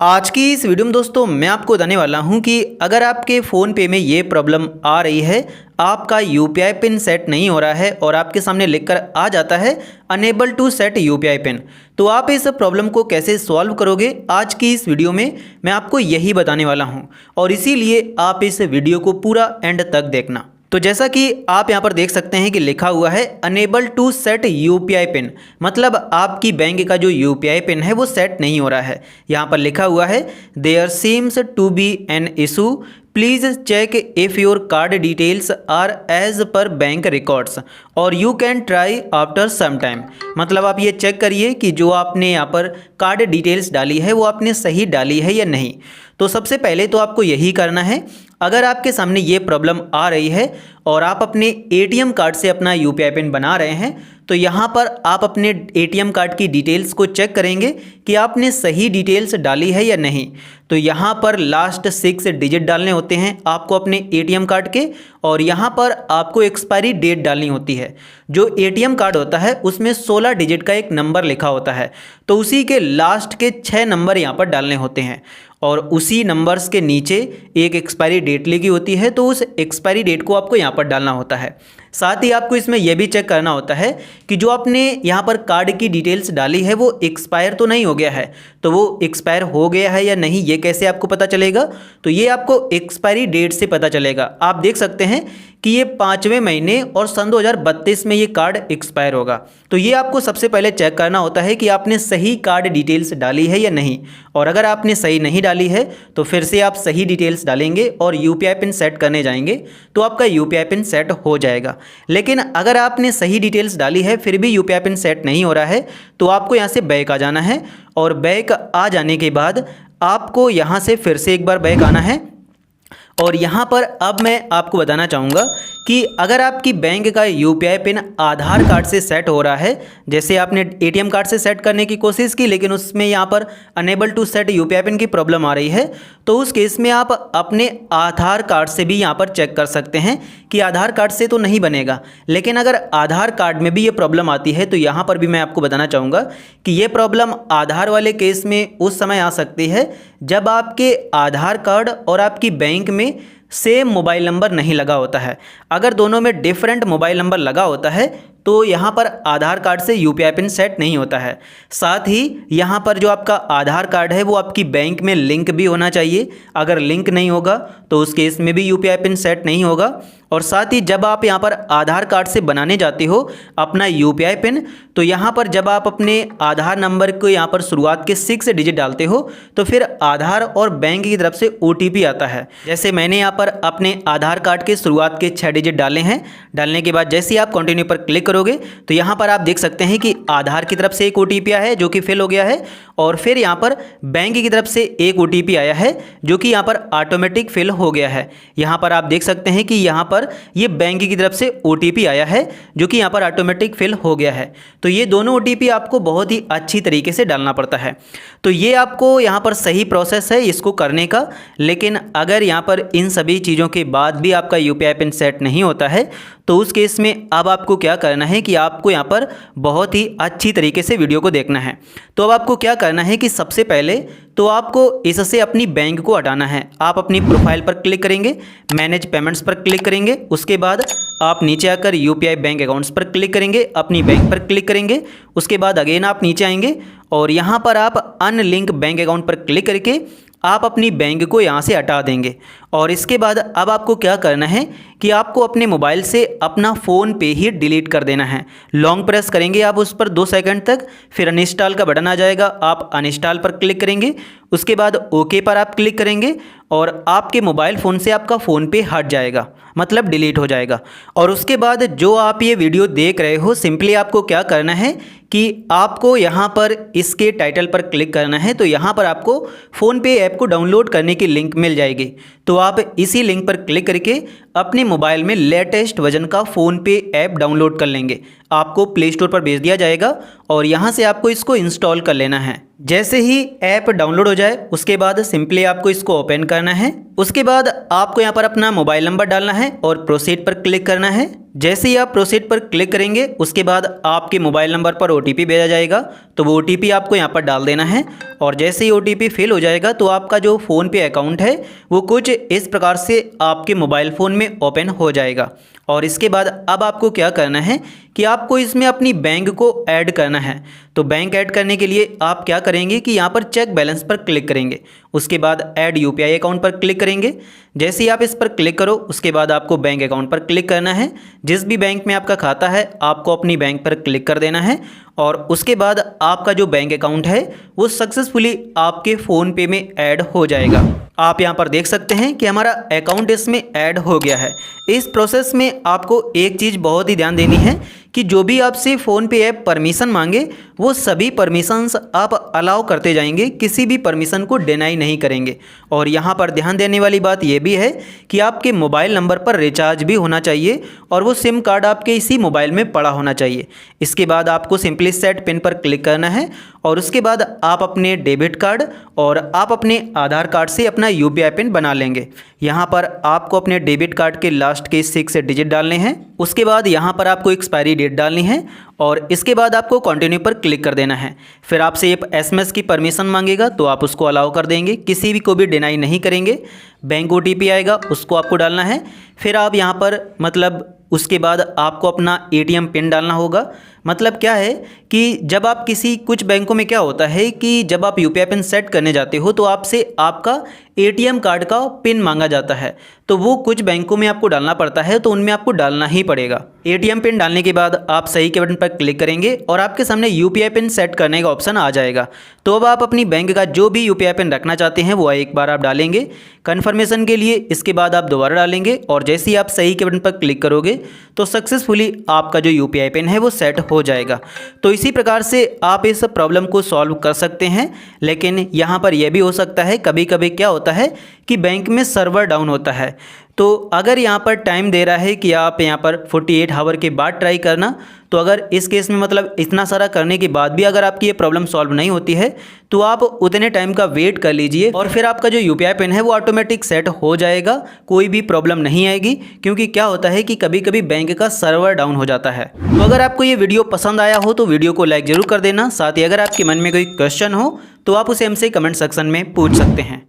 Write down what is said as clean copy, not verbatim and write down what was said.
आज की इस वीडियो में दोस्तों मैं आपको बताने वाला हूं कि अगर आपके फ़ोन पे में ये प्रॉब्लम आ रही है, आपका यूपीआई पिन सेट नहीं हो रहा है और आपके सामने लिखकर आ जाता है unable to set UPI PIN, तो आप इस प्रॉब्लम को कैसे सॉल्व करोगे आज की इस वीडियो में मैं आपको यही बताने वाला हूं और इसीलिए आप इस वीडियो को पूरा एंड तक देखना। तो जैसा कि आप यहाँ पर देख सकते हैं कि लिखा हुआ है unable to set UPI PIN, मतलब आपकी बैंक का जो यूपीआई पिन है वो सेट नहीं हो रहा है। यहाँ पर लिखा हुआ है there seems to be an issue, please check if your card details are as per bank records और you can try after some time. मतलब आप ये चेक करिए कि जो आपने यहाँ पर कार्ड डिटेल्स डाली है वो आपने सही डाली है या नहीं। तो सबसे पहले तो आपको यही करना है, अगर आपके सामने ये प्रॉब्लम आ रही है और आप अपने एटीएम कार्ड से अपना यूपीआई पिन बना रहे हैं, तो यहाँ पर आप अपने एटीएम कार्ड की डिटेल्स को चेक करेंगे कि आपने सही डिटेल्स डाली है या नहीं। तो यहाँ पर लास्ट 6 डिजिट डालने होते हैं आपको अपने एटीएम कार्ड के, और यहाँ पर आपको एक्सपायरी डेट डालनी होती है। जो एटीएम कार्ड होता है उसमें 16 डिजिट का एक नंबर लिखा होता है, तो उसी के लास्ट के 6 नंबर यहाँ पर डालने होते हैं और उसी नंबर्स के नीचे एक एक्सपायरी डेट लिखी होती है, तो उस एक्सपायरी डेट को आपको यहाँ पर डालना होता है। साथ ही आपको इसमें यह भी चेक करना होता है कि जो आपने यहाँ पर कार्ड की डिटेल्स डाली है वो एक्सपायर तो नहीं हो गया है। तो वो एक्सपायर हो गया है या नहीं ये कैसे आपको पता चलेगा, तो ये आपको एक्सपायरी डेट से पता चलेगा। आप देख सकते हैं कि ये 5वें महीने और सन 2032 में ये कार्ड एक्सपायर होगा। तो ये आपको सबसे पहले चेक करना होता है कि आपने सही कार्ड डिटेल्स डाली है या नहीं, और अगर आपने सही नहीं डाली है तो फिर से आप सही डिटेल्स डालेंगे और यूपीआई पिन सेट करने जाएंगे तो आपका यूपीआई पिन सेट हो जाएगा। लेकिन अगर आपने सही डिटेल्स डाली है फिर भी यूपीआई पिन सेट नहीं हो रहा है, तो आपको यहाँ से बैक आ जाना है और बैक आ जाने के बाद आपको यहाँ से फिर से एक बार बैक आना है। और यहाँ पर अब मैं आपको बताना चाहूँगा कि अगर आपकी बैंक का यूपीआई पिन आधार कार्ड से सेट हो रहा है, जैसे आपने एटीएम कार्ड से सेट करने की कोशिश की लेकिन उसमें यहाँ पर unable to set UPI PIN की प्रॉब्लम आ रही है, तो उस केस में आप अपने आधार कार्ड से भी यहाँ पर चेक कर सकते हैं कि आधार कार्ड से तो नहीं बनेगा। लेकिन अगर आधार कार्ड में भी ये प्रॉब्लम आती है तो यहाँ पर भी मैं आपको बताना चाहूँगा कि ये प्रॉब्लम आधार वाले केस में उस समय आ सकती है जब आपके आधार कार्ड और आपकी बैंक में सेम मोबाइल नंबर नहीं लगा होता है। अगर दोनों में डिफरेंट मोबाइल नंबर लगा होता है तो यहाँ पर आधार कार्ड से यूपीआई पिन सेट नहीं होता है। साथ ही यहाँ पर जो आपका आधार कार्ड है वो आपकी बैंक में लिंक भी होना चाहिए, अगर लिंक नहीं होगा तो उस केस में भी यूपीआई पिन सेट नहीं होगा। और साथ ही जब आप यहाँ पर आधार कार्ड से बनाने जाते हो अपना यूपीआई पिन, तो यहाँ पर जब आप अपने आधार नंबर को यहाँ पर शुरुआत के 6 डिजिट डालते हो तो फिर आधार और बैंक की तरफ से ओटीपी आता है। जैसे मैंने यहाँ पर अपने आधार कार्ड के शुरुआत के 6 डिजिट डाले हैं, डालने के बाद जैसे ही आप कंटिन्यू पर क्लिक करोगे तो यहाँ पर आप देख सकते हैं कि आधार की तरफ से एक ओटीपी आया है जो कि फिल हो गया है, और फिर यहाँ पर बैंक की तरफ से एक ओटीपी आया है जो कि यहाँ पर ऑटोमेटिक फिल हो गया है। यहाँ पर आप देख सकते हैं कि यहाँ पर ये बैंक की तरफ से ओटीपी आया है जो कि यहाँ पर ऑटोमेटिक फिल हो गया है। तो ये दोनों ओटीपी आपको बहुत ही अच्छी तरीके से डालना पड़ता है। तो ये आपको यहाँ पर सही प्रोसेस है इसको करने का। लेकिन अगर यहाँ पर इन सभी चीज़ों के बाद भी आपका यूपीआई पिन सेट नहीं होता है तो उस केस में अब आपको क्या करना है कि आपको यहाँ पर बहुत ही अच्छी तरीके से वीडियो को देखना है। तो अब आपको क्या करना है कि सबसे पहले तो आपको इससे अपनी बैंक को हटाना है। आप अपनी प्रोफाइल पर क्लिक करेंगे, मैनेज पेमेंट्स पर क्लिक करेंगे, उसके बाद आप नीचे आकर यूपीआई बैंक अकाउंट्स पर क्लिक करेंगे, अपनी बैंक पर क्लिक करेंगे, उसके बाद अगेन आप नीचे आएंगे और यहाँ पर आप अनलिंक बैंक अकाउंट पर क्लिक करके आप अपनी बैंक को यहाँ से हटा देंगे। और इसके बाद अब आपको क्या करना है कि आपको अपने मोबाइल से अपना फ़ोन पे ही डिलीट कर देना है। लॉन्ग प्रेस करेंगे आप उस पर 2 सेकंड तक, फिर अनइंस्टॉल का बटन आ जाएगा, आप अनइंस्टॉल पर क्लिक करेंगे, उसके बाद ओके पर आप क्लिक करेंगे और आपके मोबाइल फ़ोन से आपका फ़ोन पे हट जाएगा, मतलब डिलीट हो जाएगा। और उसके बाद जो आप ये वीडियो देख रहे हो सिंपली आपको क्या करना है कि आपको यहाँ पर इसके टाइटल पर क्लिक करना है। तो यहाँ पर आपको फ़ोनपे ऐप को डाउनलोड करने की लिंक मिल जाएगी, तो आप इसी लिंक पर क्लिक करके अपने मोबाइल में लेटेस्ट वर्जन का फ़ोनपे ऐप डाउनलोड कर लेंगे। आपको प्ले स्टोर पर भेज दिया जाएगा और यहाँ से आपको इसको इंस्टॉल कर लेना है। जैसे ही ऐप डाउनलोड हो जाए उसके बाद सिंपली आपको इसको ओपन करना है। उसके बाद आपको यहाँ पर अपना मोबाइल नंबर डालना है और प्रोसीड पर क्लिक करना है। जैसे ही आप प्रोसीड पर क्लिक करेंगे उसके बाद आपके मोबाइल नंबर पर OTP भेजा जाएगा, तो वो OTP आपको यहाँ पर डाल देना है। और जैसे ही OTP फिल हो जाएगा तो आपका जो फ़ोनपे अकाउंट है वो कुछ इस प्रकार से आपके मोबाइल फ़ोन में ओपन हो जाएगा। और इसके बाद अब आपको क्या करना है कि आपको इसमें अपनी बैंक को ऐड करना है। तो बैंक ऐड करने के लिए आप क्या करेंगे कि यहाँ पर चेक बैलेंस पर क्लिक करेंगे, उसके बाद ऐड UPI अकाउंट पर क्लिक करेंगे। जैसे ही आप इस पर क्लिक करो उसके बाद आपको बैंक अकाउंट पर क्लिक करना है। जिस भी बैंक में आपका खाता है आपको अपनी बैंक पर क्लिक कर देना है और उसके बाद आपका जो बैंक अकाउंट है वो सक्सेसफुली आपके फ़ोनपे में ऐड हो जाएगा। आप यहाँ पर देख सकते हैं कि हमारा अकाउंट इसमें ऐड हो गया है। इस प्रोसेस में आपको एक चीज़ बहुत ही ध्यान देनी है कि जो भी आपसे फ़ोनपे ऐप परमिशन मांगे वो सभी परमिशंस आप अलाउ करते जाएंगे, किसी भी परमिशन को डिनाई नहीं करेंगे। और यहाँ पर ध्यान देने वाली बात यह भी है कि आपके मोबाइल नंबर पर रिचार्ज भी होना चाहिए और वो सिम कार्ड आपके इसी मोबाइल में पड़ा होना चाहिए। इसके बाद आपको सिंपली सेट पिन पर क्लिक करना है और उसके बाद आप अपने डेबिट कार्ड और आप अपने आधार कार्ड से अपना UPI पिन बना लेंगे। यहाँ पर आपको अपने डेबिट कार्ड के लास्ट के 6 डिजिट डालने हैं। उसके बाद यहाँ पर आपको एक्सपायरी डेट डालनी है और इसके बाद आपको कंटिन्यू पर क्लिक कर देना है। फिर आपसे ये SMS की परमिशन मांगेगा तो आप उसको अलाउ कर देंगे, किसी भी को भी डिनाई नहीं करेंगे। बैंक OTP आएगा उसको आपको डालना है। फिर आप यहाँ पर उसके बाद आपको अपना ATM पिन डालना होगा। मतलब क्या है कि जब आप कुछ बैंकों में क्या होता है कि जब आप UPI पिन सेट करने जाते हो तो आपसे आपका ATM कार्ड का पिन मांगा जाता है, तो वो कुछ बैंकों में आपको डालना पड़ता है, तो उनमें आपको डालना ही पड़ेगा। ATM पिन डालने के बाद आप सही के बटन पर क्लिक करेंगे और आपके सामने UPI पिन सेट करने का ऑप्शन आ जाएगा। तो अब आप अपनी बैंक का जो भी UPI पिन रखना चाहते हैं वो एक बार आप डालेंगे कन्फर्मेशन के लिए। इसके बाद आप दोबारा डालेंगे और जैसे ही आप सही के बटन पर क्लिक करोगे तो सक्सेसफुली आपका जो UPI पिन है वो सेट हो जाएगा। तो इसी प्रकार से आप इस प्रॉब्लम को सॉल्व कर सकते हैं। लेकिन यहाँ पर यह भी हो सकता है कभी कभी क्या होता है कि बैंक में सर्वर डाउन होता है, तो अगर यहाँ पर टाइम दे रहा है कि आप यहाँ पर 48 आवर के बाद ट्राई करना, तो अगर इस केस में इतना सारा करने के बाद भी अगर आपकी ये प्रॉब्लम सॉल्व नहीं होती है तो आप उतने टाइम का वेट कर लीजिए और फिर आपका जो UPI पिन है वो ऑटोमेटिक सेट हो जाएगा, कोई भी प्रॉब्लम नहीं आएगी। क्योंकि क्या होता है कि कभी कभी बैंक का सर्वर डाउन हो जाता है। तो अगर आपको ये वीडियो पसंद आया हो तो वीडियो को लाइक ज़रूर कर देना। साथ ही अगर आपके मन में कोई क्वेश्चन हो तो आप उसे हमसे कमेंट सेक्शन में पूछ सकते हैं।